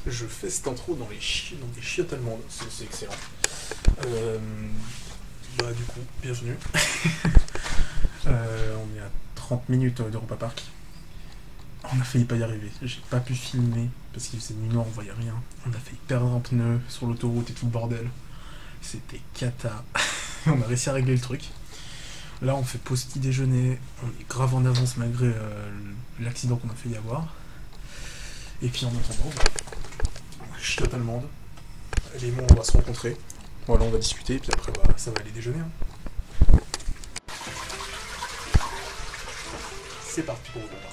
Je fais cette intro dans des chiottes allemandes, c'est excellent. Bah du coup, bienvenue. On est à 30 minutes d'Europa Park. On a failli pas y arriver, j'ai pas pu filmer parce qu'il faisait nuit noire, on voyait rien. On a failli perdre un pneu sur l'autoroute et tout le bordel. C'était cata. On a réussi à régler le truc. Là on fait pause petit déjeuner, on est grave en avance malgré l'accident qu'on a failli avoir. Et puis en attendant, chiotte allemande. Les mots, on va se rencontrer. Voilà, on va discuter, et puis après, bah, ça va aller déjeuner. Hein. C'est parti pour Europa Park.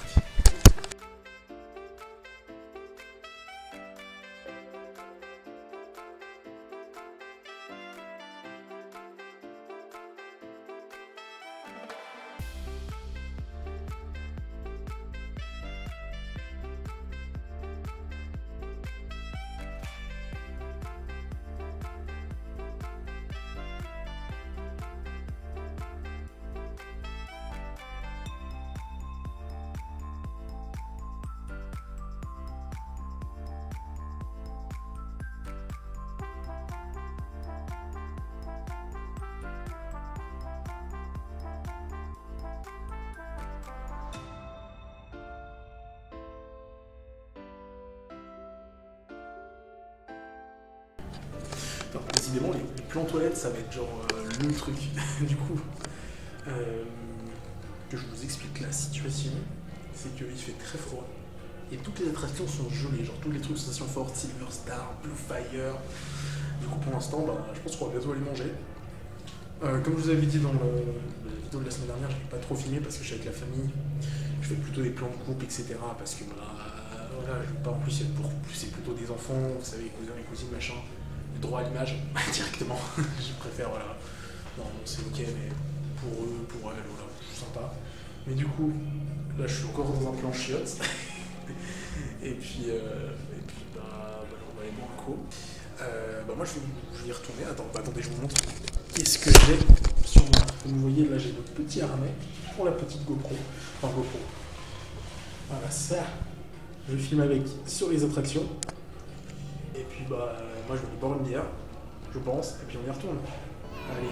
Alors, décidément, les plans toilettes, ça va être genre le truc. Du coup, que je vous explique la situation, c'est qu'il fait très froid. Et toutes les attractions sont gelées, genre tous les trucs station forte, Silver Star, Blue Fire. Du coup, pour l'instant, bah, je pense qu'on va bientôt aller manger. Comme je vous avais dit dans la vidéo de la semaine dernière, je n'ai pas trop filmé parce que je suis avec la famille. Je fais plutôt des plans de couple, etc. Parce que voilà, je veux pas en plus, c'est plutôt des enfants, vous savez, les cousins, les cousines, machin. Droit à l'image directement. Je préfère, voilà. Non, c'est ok, mais pour eux, pour elle, voilà, c'est sympa. Mais du coup, là, je suis encore dans un plan chiotte. et puis bah, on va aller boire un coup. Bah, moi, je vais y retourner. Attendez, je vous montre. Qu'est-ce que j'ai sur moi. Comme vous voyez, là, j'ai le petit harnais pour la petite GoPro. Enfin, GoPro. Voilà, ça. Je filme avec sur les attractions. Et puis, bah, moi, je vais boire une bière, je pense, et puis on y retourne. Allez.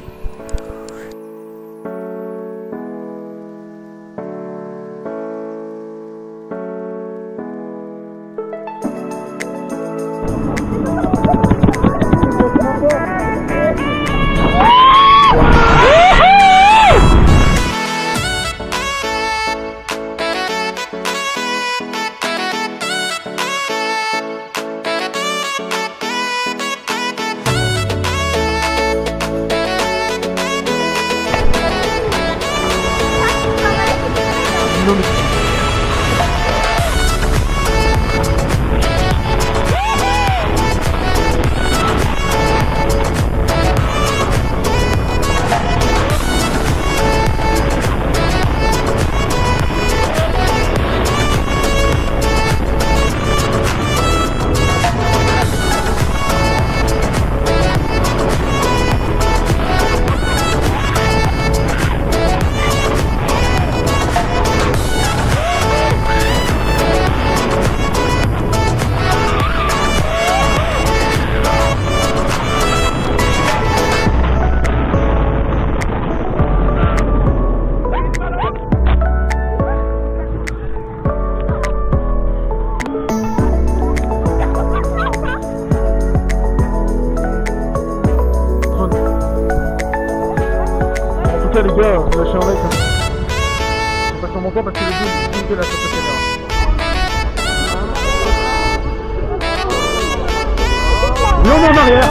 Les gars, on va lâcher un like. C'est pas sur mon temps parce que le jeu est là sur cette caméra. Et on est en arrière.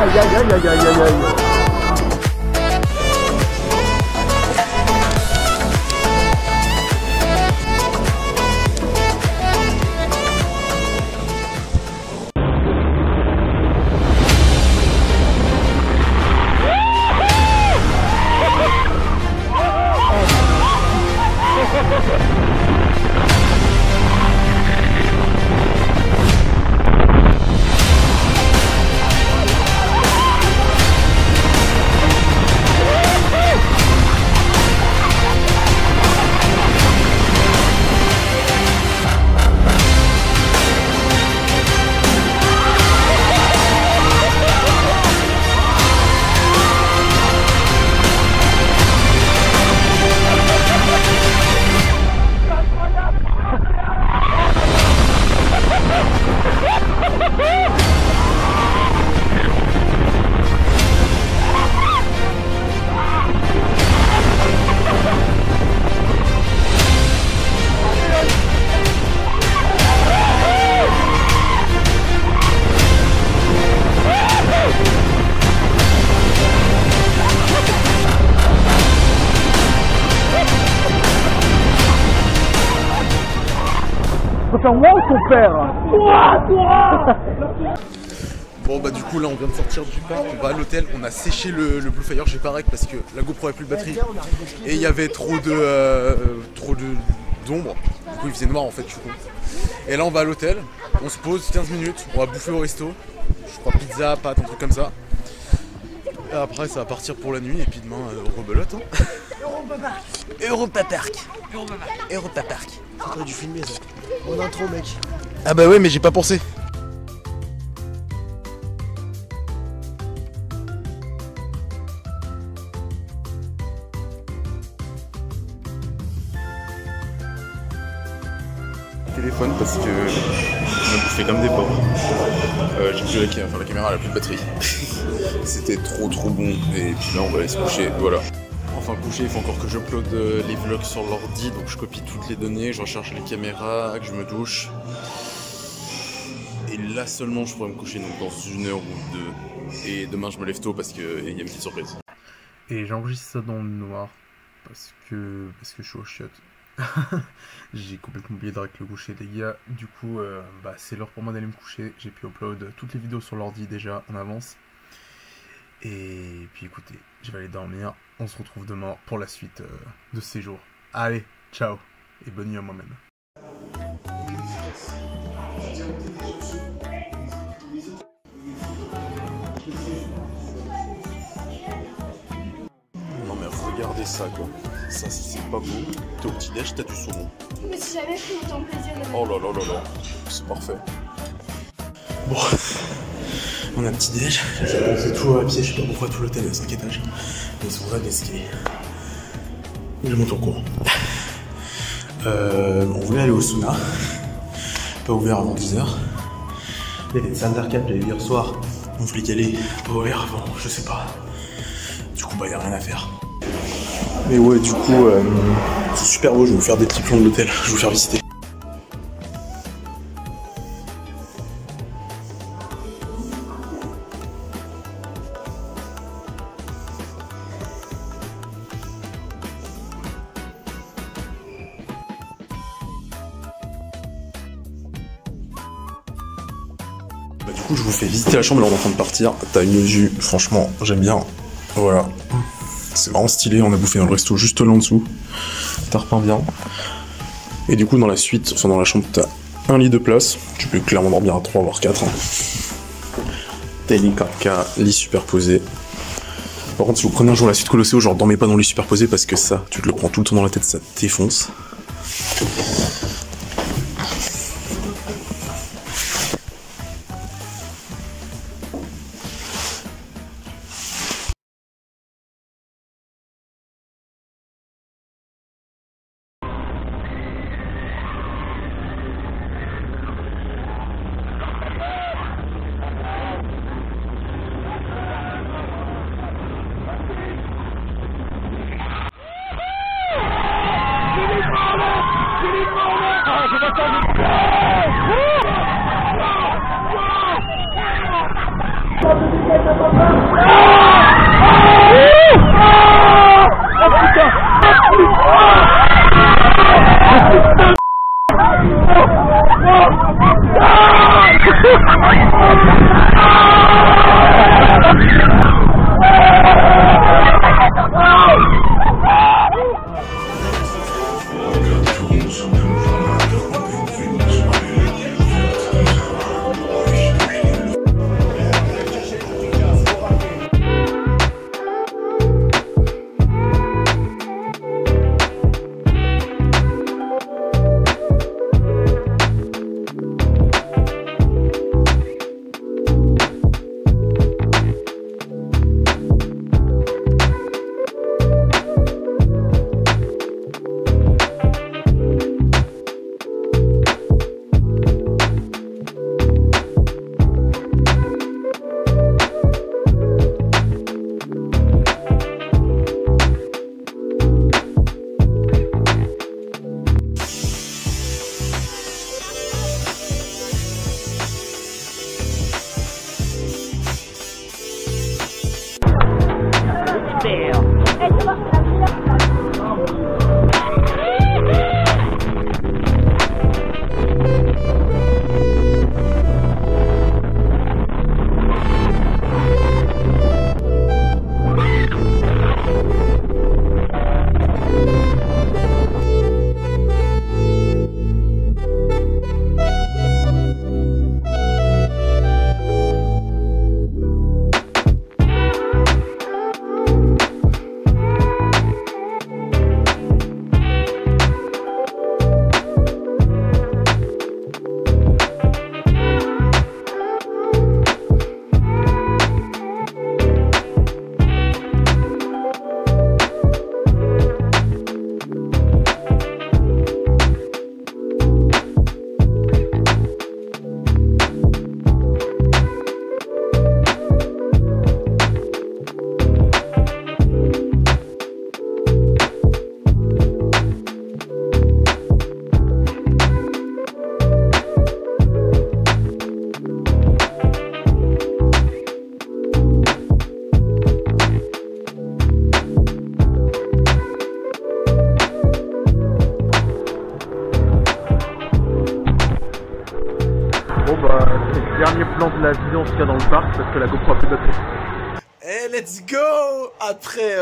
Aïe aïe aïe aïe aïe aïe aïe. préfères moi ou ton père? Toi. Bon bah du coup là on vient de sortir du parc, on va à l'hôtel, on a séché le Blue Fire, j'ai pas rec parce que la GoPro avait plus de batterie et il y avait trop d'ombre, du coup il faisait noir en fait, je suis con. Et là on va à l'hôtel, on se pose 15 minutes, on va bouffer au resto, je crois pizza, pâtes, un truc comme ça. Et après ça va partir pour la nuit et puis demain rebelote hein. Europa Park. T'aurais dû filmer ça. En intro mec. Ah bah ouais mais j'ai pas pensé. Téléphone parce que on a bouffé comme des porcs. J'ai plus la caméra elle a plus de batterie. C'était trop bon et puis là on va aller se coucher, voilà. Enfin coucher, il faut encore que j'upload les vlogs sur l'ordi, donc je copie toutes les données, je recharge les caméras, que je me douche. Et là seulement je pourrais me coucher, donc dans 1 heure ou 2. Et demain je me lève tôt parce qu'il y a une petite surprise. Et j'enregistre ça dans le noir parce que je suis au chiottes. J'ai complètement oublié de régler le coucher les gars, du coup c'est l'heure pour moi d'aller me coucher, j'ai pu upload toutes les vidéos sur l'ordi déjà en avance. Et puis écoutez, je vais aller dormir, on se retrouve demain pour la suite de ces jours. Allez, ciao et bonne nuit à moi-même. Non mais regardez ça quoi, ça c'est pas beau, t'es au petit déj, t'as du saumon. Mais si j'avais pris autant de plaisir de Oh là là là là, c'est parfait. Bon, on a un petit déj, j'ai pensé tout à pied, je sais pas pourquoi tout l'hôtel est à 5 étages. Ils sont là d'escalier. Je monte en cours. On voulait aller au sauna, pas ouvert avant 10h. Il y avait une salle d'arcade, j'avais vu hier soir. On voulait y aller, pas ouvert avant, je sais pas. Du coup, y a rien à faire. Mais ouais, du coup, c'est super beau, je vais vous faire des petits plans de l'hôtel, je vais vous faire visiter. Du coup je vous fais visiter la chambre, là on est en train de partir. T'as une vue, franchement j'aime bien. Voilà. C'est vraiment stylé, on a bouffé dans le resto juste là en dessous. T'as repeint bien. Et du coup dans la suite, enfin dans la chambre, t'as un lit de place. Tu peux clairement dormir à 3 voire 4. T'as lit 4K, lit superposé. Par contre si vous prenez un jour la suite Colosseo, genre dormez pas dans le lit superposé parce que ça, tu te le prends tout le temps dans la tête, ça te défonce. en tout cas dans le parc parce que la GoPro a plus de batterie. Eh, let's go! Après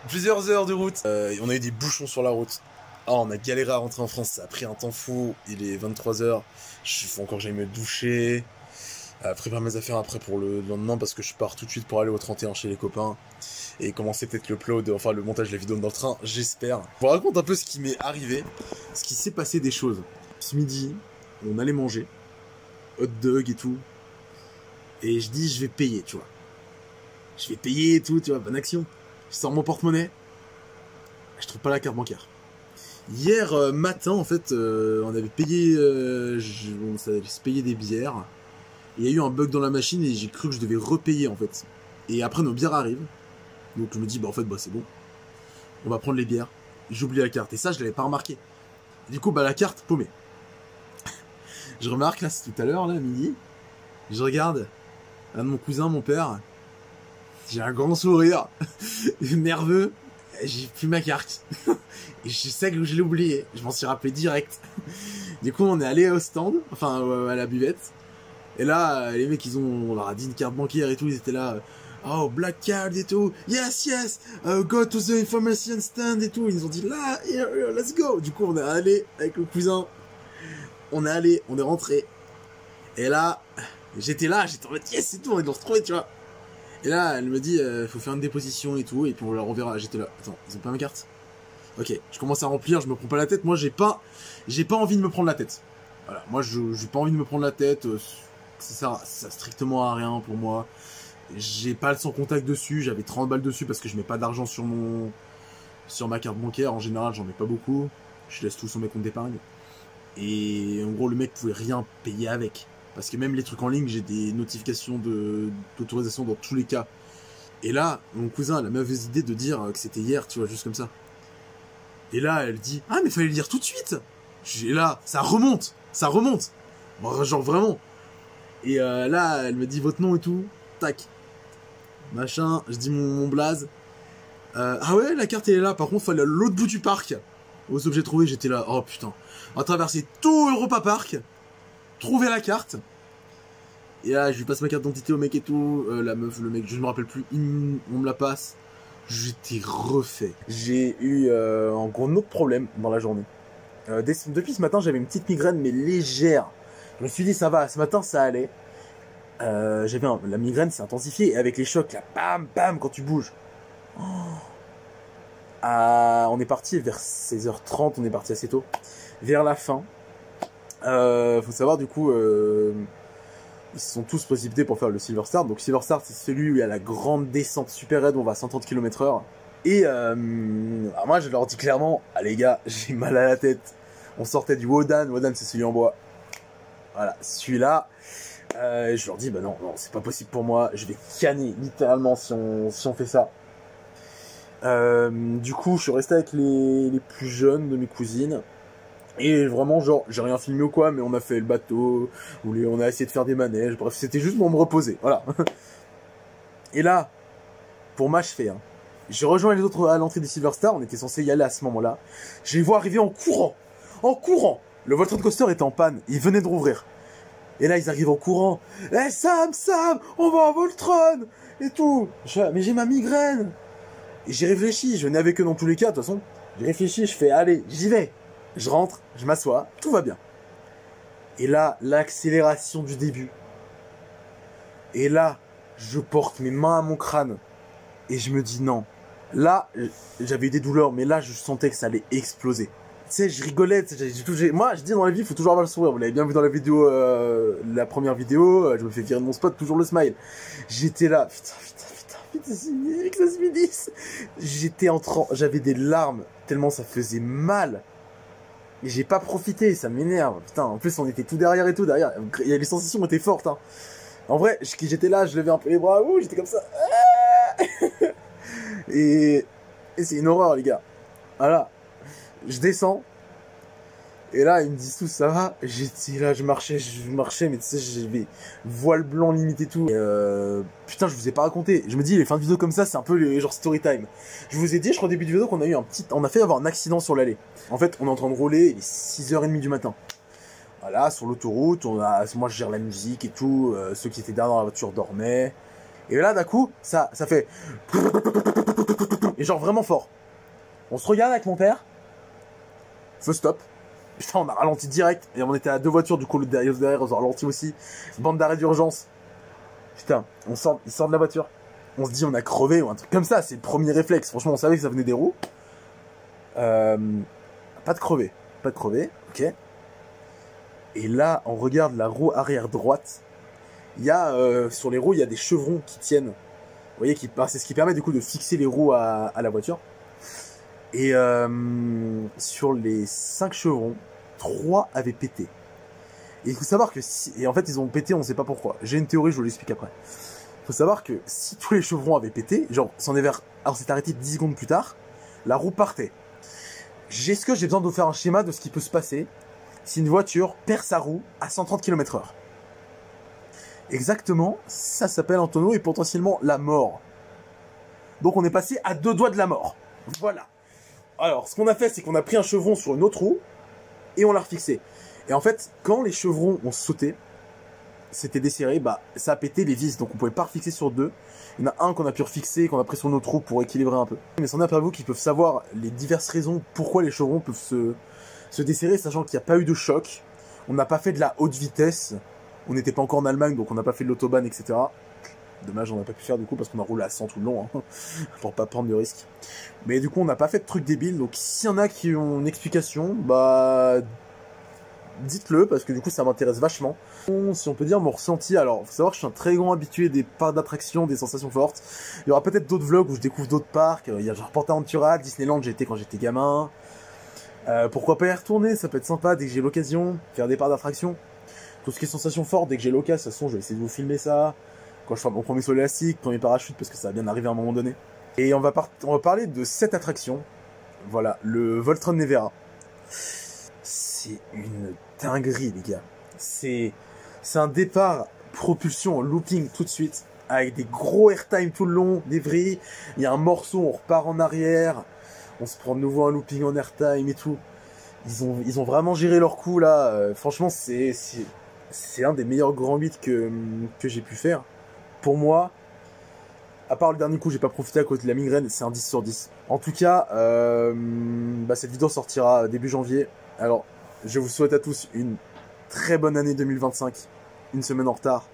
plusieurs heures de route, on a eu des bouchons sur la route. Ah, on a galéré à rentrer en France, ça a pris un temps fou. Il est 23h, il faut encore que j'aille me doucher, préparer mes affaires après pour le lendemain parce que je pars tout de suite pour aller au 31 chez les copains et commencer peut-être le montage de la vidéo dans le train, j'espère. Je vous raconte un peu ce qui m'est arrivé, ce qui s'est passé des choses. Ce midi, on allait manger, hot dog et tout, et je dis je vais payer, tu vois. Je vais payer et tout, tu vois, bonne action. Je sors mon porte-monnaie, je trouve pas la carte bancaire. Hier matin, en fait, on avait payé, on s'avait payé des bières. Il y a eu un bug dans la machine et j'ai cru que je devais repayer, en fait. Et après, nos bières arrivent. Donc je me dis, bah en fait, bah c'est bon. On va prendre les bières. J'oublie la carte. Et ça, je l'avais pas remarqué. Du coup, bah la carte, paumée. Je remarque, là, c'est tout à l'heure, là, à midi. Je regarde un de mon cousin, mon père. J'ai un grand sourire. Nerveux. J'ai plus ma carte. Et je sais que je l'ai oublié. Je m'en suis rappelé direct. Du coup, on est allé au stand. Enfin, à la buvette. Et là, les mecs, on leur a dit une carte bancaire et tout. Ils étaient là. Oh, black card et tout. Yes, yes. Go to the information stand et tout. Ils nous ont dit là, here, let's go. Du coup, on est allé avec le cousin. On est allé, on est rentré. Et là, j'étais en mode yes, c'est tout. On est de le retrouver, tu vois. Et là, elle me dit, faut faire une déposition et tout, et puis on la reverra. J'étais là, attends, ils ont pas ma carte? Ok, je commence à remplir, je me prends pas la tête. Moi, j'ai pas envie de me prendre la tête. Voilà, moi, j'ai pas envie de me prendre la tête. Ça sert strictement à rien pour moi. J'ai pas le sans contact dessus, j'avais 30 balles dessus parce que je mets pas d'argent sur ma carte bancaire. En général, j'en mets pas beaucoup. Je laisse tout sur mes comptes d'épargne. Et en gros, le mec pouvait rien payer avec. Parce que même les trucs en ligne, j'ai des notifications d'autorisation dans tous les cas. Et là, mon cousin a la mauvaise idée de dire que c'était hier, tu vois, juste comme ça. Et là, elle dit, ah, mais fallait le dire tout de suite. Et là, ça remonte. Bon, genre vraiment. Et là, elle me dit votre nom et tout. Tac. Machin, je dis mon blaze. Ah ouais, la carte elle est là. Par contre, fallait à l'autre bout du parc. Aux objets trouvés, j'étais là. Oh putain. On a traversé tout Europa Park. Trouver la carte. Et là, je lui passe ma carte d'identité au mec et tout. La meuf, le mec, je ne me rappelle plus. On me la passe. J'étais refait. J'ai eu un gros autre problème dans la journée. Depuis ce matin, j'avais une petite migraine, mais légère. Je me suis dit, ça va. Ce matin, ça allait. La migraine s'est intensifiée. Et avec les chocs, là, bam, bam, quand tu bouges. Oh. On est parti vers 16h30. On est parti assez tôt. Vers la fin. Faut savoir du coup, ils se sont tous précipités pour faire le Silver Start. Donc Silver Start, c'est celui où il y a la grande descente super raide où on va à 130 km/h. Et moi, je leur dis clairement, ah les gars, j'ai mal à la tête. On sortait du Wodan. Wodan, c'est celui en bois. Voilà, celui-là. Je leur dis, bah non, c'est pas possible pour moi. Je vais canner littéralement si on fait ça. Du coup, je suis resté avec les plus jeunes de mes cousines. Et vraiment, genre, j'ai rien filmé ou quoi, mais on a fait le bateau, on a essayé de faire des manèges, bref, c'était juste pour me reposer, voilà. Et là, pour m'achever, hein, j'ai rejoint les autres à l'entrée des Silver Star, on était censé y aller à ce moment-là. Je les vois arriver en courant. Le Voltron Coaster était en panne, il venait de rouvrir. Et là, ils arrivent en courant. Eh, Sam, on va à Voltron et tout. Mais j'ai ma migraine. Et j'ai réfléchi, je venais avec eux dans tous les cas, de toute façon. J'ai réfléchi, je fais, allez, j'y vais. Je rentre, je m'assois, tout va bien. Et là, l'accélération du début. Et là, je porte mes mains à mon crâne. Et je me dis non. Là, j'avais eu des douleurs, mais là, je sentais que ça allait exploser. Tu sais, je rigolais. Moi, je dis dans la vie, il faut toujours avoir le sourire. Vous l'avez bien vu dans la vidéo, la première vidéo. Je me fais virer de mon spot, toujours le smile. J'étais là, putain, c'est que ça se finisse. J'étais j'avais des larmes, tellement ça faisait mal. Et j'ai pas profité, ça m'énerve. Putain, en plus on était tout derrière et tout, derrière. Les sensations étaient fortes, hein. En vrai, j'étais là, je levais un peu les bras, j'étais comme ça. Et c'est une horreur, les gars. Voilà. Je descends. Et là, ils me disent tous, ça va? J'étais là, je marchais, mais tu sais, j'avais voile blanc limite et tout. Et putain, je vous ai pas raconté. Je me dis, les fins de vidéo comme ça, c'est un peu les genre story time. Je vous ai dit, je crois, au début de vidéo, qu'on a eu on a fait avoir un accident sur l'allée. En fait, on est en train de rouler, il est 6h30 du matin. Voilà, sur l'autoroute, moi je gère la musique et tout, ceux qui étaient derrière dans la voiture dormaient. Et là, d'un coup, ça fait... Et genre vraiment fort. On se regarde avec mon père. Feu stop. Putain, on a ralenti direct. Et on était à 2 voitures, du coup, derrière, on a ralenti aussi. Bande d'arrêt d'urgence. Putain, il sort de la voiture. On se dit, on a crevé ou un truc comme ça. C'est le premier réflexe. Franchement, on savait que ça venait des roues. Pas de crever. Pas de crever, ok. Et là, on regarde la roue arrière droite. Il y a, sur les roues, il y a des chevrons qui tiennent. Vous voyez, c'est ce qui permet du coup de fixer les roues à la voiture. Et sur les 5 chevrons, 3 avaient pété. Et il faut savoir que et en fait, ils ont pété, on ne sait pas pourquoi. J'ai une théorie, je vous l'explique après. Il faut savoir que si tous les chevrons avaient pété, genre, alors c'est arrêté 10 secondes plus tard, la roue partait. Est-ce que j'ai besoin de vous faire un schéma de ce qui peut se passer si une voiture perd sa roue à 130 km/h? Exactement, ça s'appelle un tonneau et potentiellement la mort. Donc on est passé à 2 doigts de la mort. Voilà. Alors, ce qu'on a fait, c'est qu'on a pris un chevron sur une autre roue et on l'a refixé. Et en fait, quand les chevrons ont sauté, c'était desserré, bah ça a pété les vis, donc on pouvait pas refixer sur 2. Il y en a un qu'on a pu refixer, qu'on a pris sur notre roue pour équilibrer un peu. Mais c'en est pas vous qui peuvent savoir les diverses raisons pourquoi les chevrons peuvent se desserrer, sachant qu'il n'y a pas eu de choc. On n'a pas fait de la haute vitesse. On n'était pas encore en Allemagne, donc on n'a pas fait de l'autobahn, etc. Dommage, on n'a pas pu faire du coup parce qu'on a roulé à 100 tout le long, hein, pour pas prendre de risques. Mais du coup, on n'a pas fait de trucs débiles, donc s'il y en a qui ont une explication, bah... dites-le, parce que du coup, ça m'intéresse vachement. Si on peut dire mon ressenti, alors, faut savoir que je suis un très grand habitué des parcs d'attractions, des sensations fortes. Il y aura peut-être d'autres vlogs où je découvre d'autres parcs. Il y a genre PortAventura, Disneyland, j'ai été quand j'étais gamin. Pourquoi pas y retourner, ça peut être sympa dès que j'ai l'occasion, faire des parcs d'attractions. Tout ce qui est sensations fortes, dès que j'ai l'occasion, de toute façon, je vais essayer de vous filmer ça. Quand je ferai mon premier saut élastique, premier parachute, parce que ça va bien arriver à un moment donné. Et on va parler de cette attraction. Voilà, le Voltron Nevera. C'est une dinguerie, les gars. C'est un départ propulsion en looping tout de suite, avec des gros airtime tout le long, des vrilles. Il y a un morceau, on repart en arrière, on se prend de nouveau un looping en airtime et tout. Ils ont vraiment géré leur coup là. Franchement, c'est un des meilleurs grands 8 que j'ai pu faire. Pour moi, à part le dernier coup, j'ai pas profité à cause de la migraine, c'est un 10 sur 10. En tout cas, cette vidéo sortira début janvier. Alors, je vous souhaite à tous une très bonne année 2025. Une semaine en retard.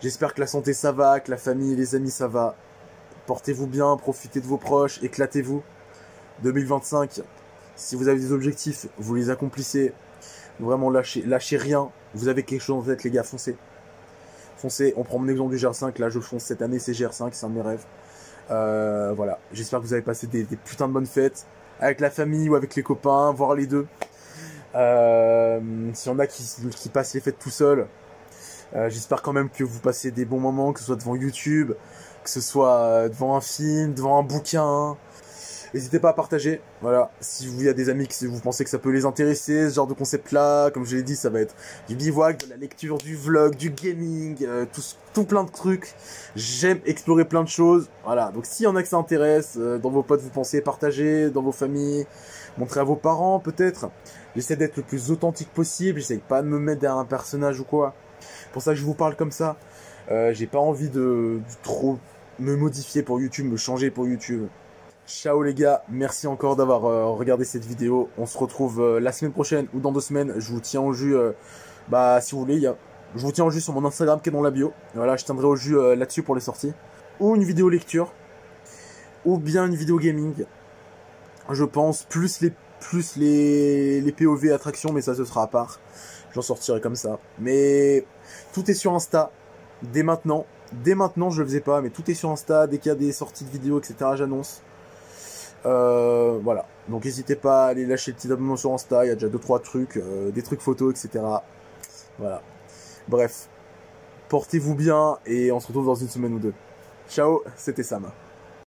J'espère que la santé ça va, que la famille et les amis ça va. Portez-vous bien, profitez de vos proches, éclatez-vous. 2025, si vous avez des objectifs, vous les accomplissez. Vraiment, lâchez rien. Vous avez quelque chose en tête, les gars, foncez. Foncez, on prend mon exemple du GR5, là je fonce cette année, c'est GR5, c'est un de mes rêves. Voilà, j'espère que vous avez passé des putains de bonnes fêtes, avec la famille ou avec les copains, voire les deux. S'il y en a qui passent les fêtes tout seuls, j'espère quand même que vous passez des bons moments, que ce soit devant YouTube, que ce soit devant un film, devant un bouquin. N'hésitez pas à partager, voilà, si vous y a des amis que vous pensez que ça peut les intéresser, ce genre de concept-là, comme je l'ai dit, ça va être du bivouac, de la lecture, du vlog, du gaming, tout plein de trucs. J'aime explorer plein de choses, voilà, donc s'il y en a que ça intéresse, dans vos potes vous pensez partager, dans vos familles, montrer à vos parents peut-être. J'essaie d'être le plus authentique possible, j'essaie pas de me mettre derrière un personnage ou quoi. C'est pour ça que je vous parle comme ça, j'ai pas envie de trop me modifier pour YouTube, me changer pour YouTube. Ciao les gars, merci encore d'avoir regardé cette vidéo. On se retrouve la semaine prochaine ou dans 2 semaines. Je vous tiens au jus, si vous voulez, je vous tiens au jus sur mon Instagram qui est dans la bio. Voilà, je tiendrai au jus là-dessus pour les sorties. Ou une vidéo lecture, ou bien une vidéo gaming. Je pense, plus les POV attractions, mais ça ce sera à part. J'en sortirai comme ça. Mais tout est sur Insta, dès maintenant. Dès maintenant, je le faisais pas, mais tout est sur Insta. Dès qu'il y a des sorties de vidéos, etc., j'annonce. Voilà, donc n'hésitez pas à aller lâcher le petit abonnement sur Insta, il y a déjà 2-3 trucs, des trucs photos, etc. Voilà, bref, portez-vous bien et on se retrouve dans 1 semaine ou 2. Ciao, c'était Sam.